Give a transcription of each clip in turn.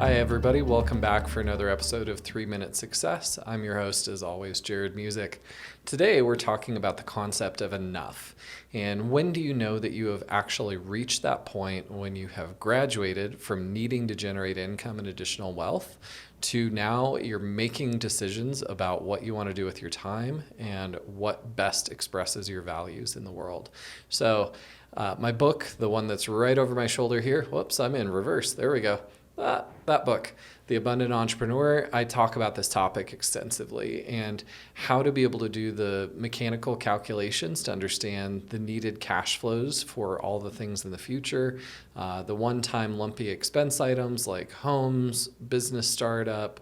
Hi, everybody. Welcome back for another episode of 3-Minute Success. I'm your host, as always, Jarrod Music. Today, we're talking about the concept of enough. And when do you know that you have actually reached that point when you have graduated from needing to generate income and additional wealth to now you're making decisions about what you want to do with your time and what best expresses your values in the world. So, my book, the one that's right over my shoulder here, whoops, I'm in reverse. There we go. That book, The Abundant Entrepreneur, I talk about this topic extensively and how to be able to do the mechanical calculations to understand the needed cash flows for all the things in the future, the one-time lumpy expense items like homes, business startup,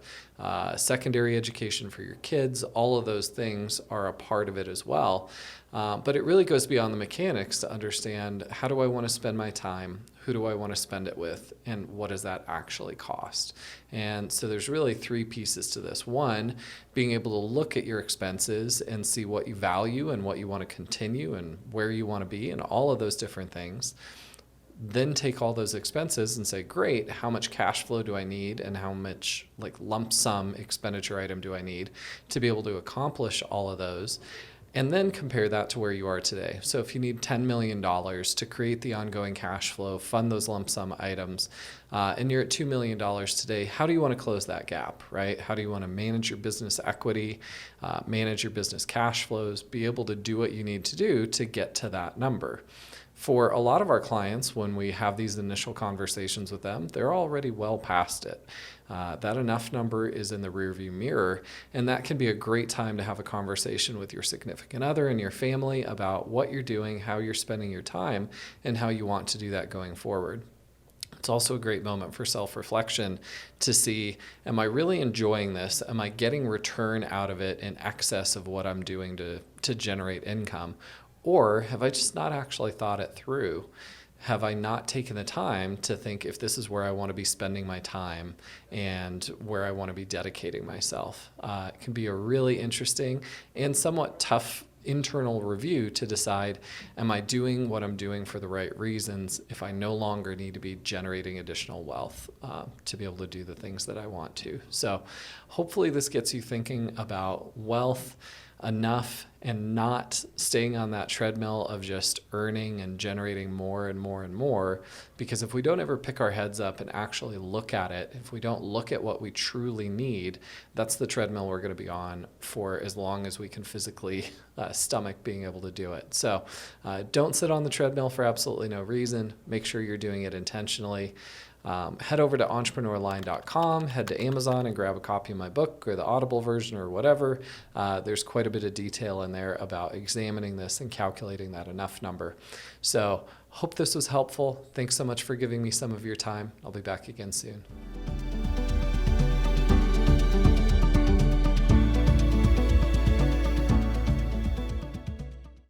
secondary education for your kids. All of those things are a part of it as well. But it really goes beyond the mechanics to understand, how do I want to spend my time? Who do I want to spend it with? And what does that actually cost? And so there's really 3 pieces to this. One, being able to look at your expenses and see what you value and what you want to continue and where you want to be and all of those different things. Then take all those expenses and say, great, how much cash flow do I need and how much lump sum expenditure item do I need to be able to accomplish all of those? And then compare that to where you are today. So if you need $10 million to create the ongoing cash flow, fund those lump sum items, and you're at $2 million today, how do you want to close that gap, right? How do you want to manage your business equity, manage your business cash flows, be able to do what you need to do to get to that number? For a lot of our clients, when we have these initial conversations with them, they're already well past it. That enough number is in the rearview mirror, and that can be a great time to have a conversation with your significant other and your family about what you're doing, how you're spending your time, and how you want to do that going forward. It's also a great moment for self-reflection to see, am I really enjoying this? Am I getting return out of it in excess of what I'm doing to generate income? Or have I just not actually thought it through? Have I not taken the time to think if this is where I want to be spending my time and where I want to be dedicating myself? It can be a really interesting and somewhat tough internal review to decide, am I doing what I'm doing for the right reasons if I no longer need to be generating additional wealth to be able to do the things that I want to? So hopefully this gets you thinking about wealth enough and not staying on that treadmill of just earning and generating more and more and more. Because if we don't ever pick our heads up and actually look at it, if we don't look at what we truly need, that's the treadmill we're going to be on for as long as we can physically stomach being able to do it. So don't sit on the treadmill for absolutely no reason. Make sure you're doing it intentionally. Head over to entrepreneurline.com, head to Amazon and grab a copy of my book or the Audible version or whatever. There's quite a bit of detail in there about examining this and calculating that enough number. So hope this was helpful. Thanks so much for giving me some of your time. I'll be back again soon.